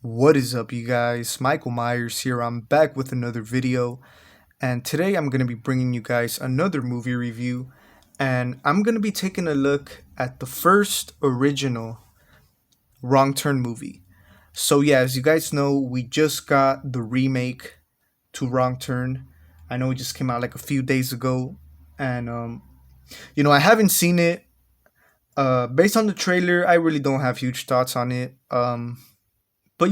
What is up, you guys? Michael Myers here. I'm back with another video, and today I'm going to be bringing you guys another movie review. And I'm going to be taking a look at the first original Wrong Turn movie. So, yeah, as you guys know, we just got the remake to Wrong Turn. I know it just came out like a few days ago, and I haven't seen it. Based on the trailer, I really don't have huge thoughts on it. But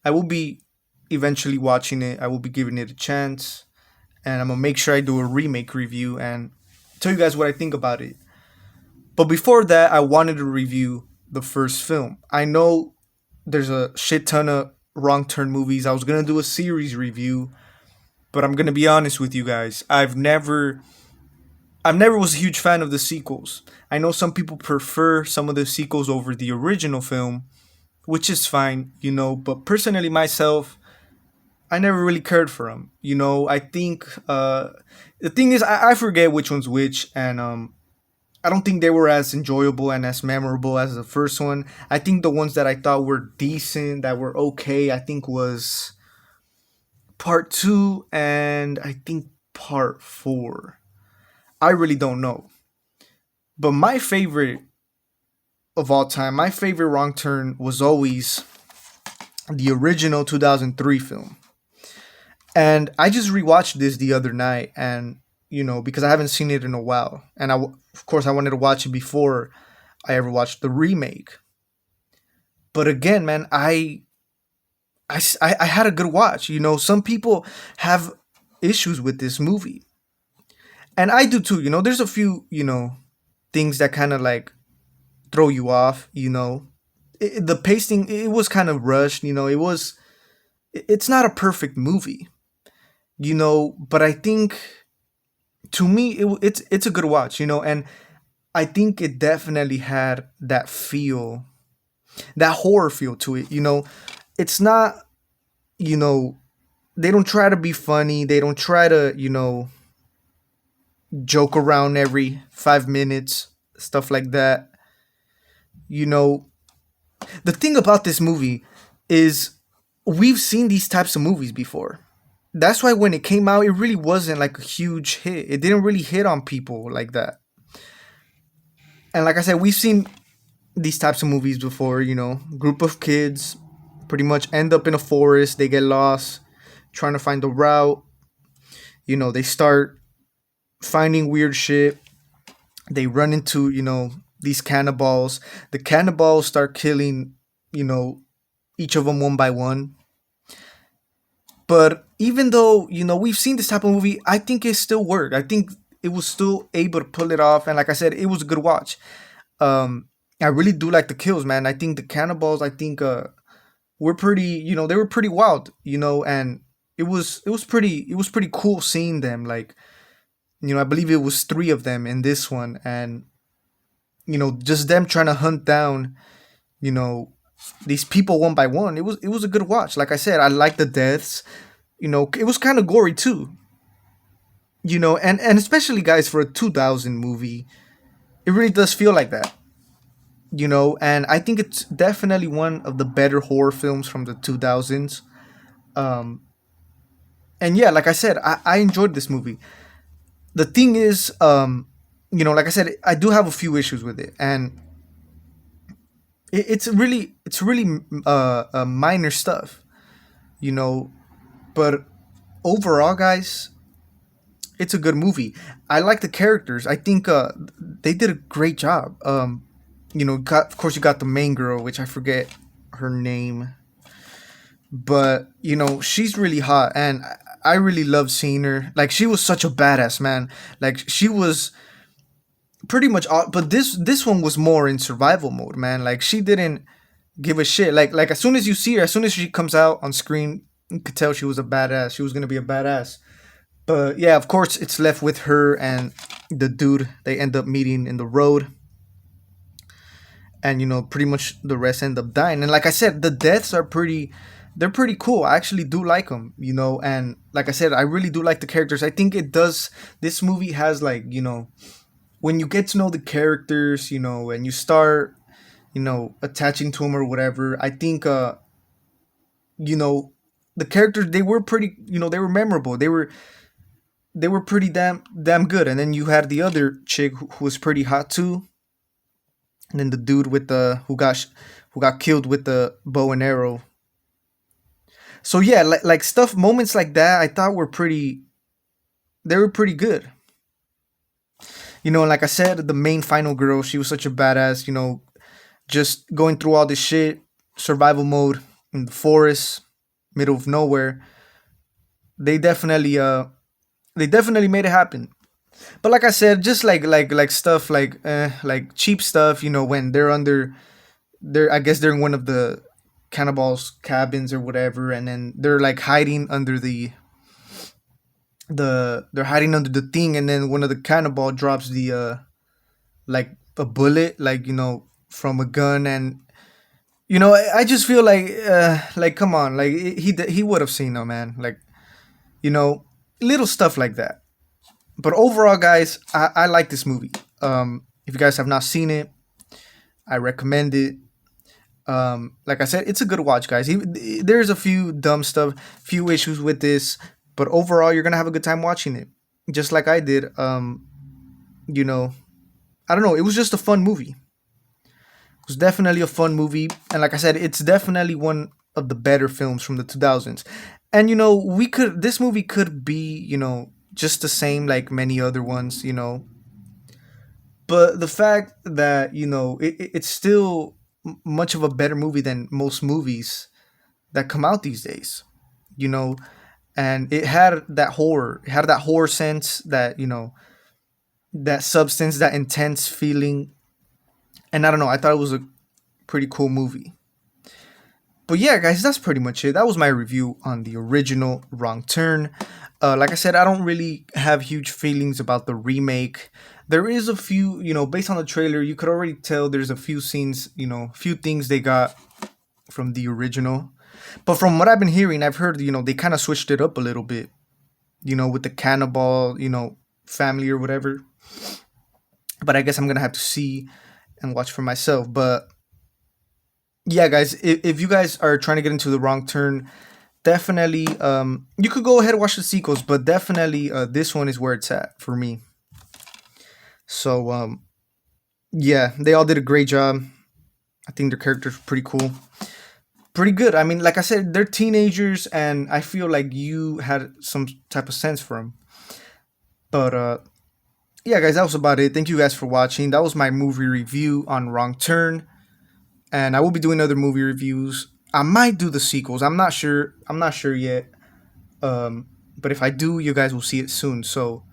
I will be eventually watching it. I will be giving it a chance, and I'm gonna make sure I do a remake review and tell you guys what I think about it. But before that, I wanted to review the first film. I know there's a shit ton of Wrong Turn movies. I was gonna do a series review, but I'm gonna be honest with you guys. I've never was a huge fan of the sequels. I know some people prefer some of the sequels over the original film, which is fine, but personally myself, I never really cared for them. I think the thing is, I forget which one's which, and I don't think they were as enjoyable and as memorable as the first one. I think the ones that I thought were decent, that were okay, I think was part two and I think part four. I really don't know. But my favorite of all time, my favorite Wrong Turn was always the original 2003 film. And I just rewatched this the other night, and because I haven't seen it in a while, and of course I wanted to watch it before I ever watched the remake. But again, man, I had a good watch. Some people have issues with this movie, and I do too. There's a few things that kind of like throw you off. The pacing, it was kind of rushed. It's not a perfect movie. But I think to me it's a good watch, and I think it definitely had that feel, that horror feel to it. It's not, you know they don't try to be funny, they don't try to joke around every 5 minutes, stuff like that. you know the thing about this movie is we've seen these types of movies before. That's why when it came out, it really wasn't like a huge hit. It didn't really hit on people like that. And like I said, we've seen these types of movies before. Group of kids pretty much end up in a forest. They get lost trying to find a route. They start finding weird shit. They run into these cannibals. The cannibals start killing you know each of them one by one. But even though we've seen this type of movie, I think it still worked. I think it was still able to pull it off, and like I said, it was a good watch. I really do like the kills, man. I think the cannibals, I think were pretty, they were pretty wild, and it was pretty cool seeing them. Like, I believe it was three of them in this one, and just them trying to hunt down you know these people one by one. It was a good watch. Like I said, I like the deaths. It was kind of gory too. And especially, guys, for a 2000 movie, it really does feel like that. And I think it's definitely one of the better horror films from the 2000s. um and yeah, like I said, I enjoyed this movie. The thing is, like I said, I do have a few issues with it, and it's really minor stuff, you know but overall, guys, it's a good movie. I like the characters. I think they did a great job. Of course, you got the main girl, which I forget her name, but she's really hot, and I really love seeing her. Like, she was such a badass, man. Like, she was pretty much all, but this one was more in survival mode, man. Like, she didn't give a shit. Like as soon as you see her, as soon as she comes out on screen, you could tell she was a badass. She was gonna be a badass. But yeah, of course, it's left with her and the dude they end up meeting in the road, and pretty much the rest end up dying. And like I said, the deaths are they're pretty cool. I actually do like them, and like I said, I really do like the characters. I think it does. This movie has, like, when you get to know the characters, and you start attaching to them or whatever. I think you know, the characters, they were pretty, they were memorable. They were pretty damn good. And then you had the other chick who was pretty hot too. And then the dude with the who got killed with the bow and arrow. So yeah, like stuff, moments like that, I thought were pretty. They were pretty good. And like I said, the main final girl, she was such a badass. Just going through all this shit, survival mode in the forest, middle of nowhere. They definitely they definitely made it happen. But like I said, just like stuff like cheap stuff. When they're I guess they're in one of the cannibals' cabins or whatever, and then they're like hiding under they're hiding under the thing, and then one of the cannibal drops the like a bullet, like from a gun. And I just feel like come on, like he would have seen them, man, like you know little stuff like that. But overall, guys, I like this movie. If you guys have not seen it, I recommend it. Like I said, it's a good watch, guys. There's a few dumb stuff, few issues with this, but overall, you're gonna have a good time watching it, just like I did. You know, I don't know. It was just a fun movie. It was definitely a fun movie, and like I said, it's definitely one of the better films from the 2000s. And we could this movie could be just the same like many other ones, but the fact that it's still much of a better movie than most movies that come out these days. you know and it had that horror sense, that that substance, that intense feeling. And I don't know, I thought it was a pretty cool movie. But yeah, guys, that's pretty much it. That was my review on the original Wrong Turn. Like I said, I don't really have huge feelings about the remake. There is a few, based on the trailer, you could already tell there's a few scenes, few things they got from the original. But from what I've been hearing, I've heard, they kind of switched it up a little bit, with the cannibal, family or whatever. But I guess I'm going to have to see and watch for myself. But yeah, guys, if you guys are trying to get into the Wrong Turn, definitely you could go ahead and watch the sequels, but definitely this one is where it's at for me. So yeah, they all did a great job. I think their characters were pretty cool, pretty good. I mean, like I said, they're teenagers, and I feel like you had some type of sense for them. But yeah, guys, that was about it. Thank you guys for watching. That was my movie review on Wrong Turn, and I will be doing other movie reviews. I might do the sequels. I'm not sure. I'm not sure yet. But if I do, you guys will see it soon. So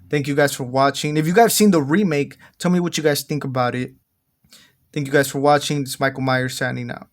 thank you guys for watching. If you guys seen the remake, tell me what you guys think about it. Thank you guys for watching. It's Michael Myers signing out.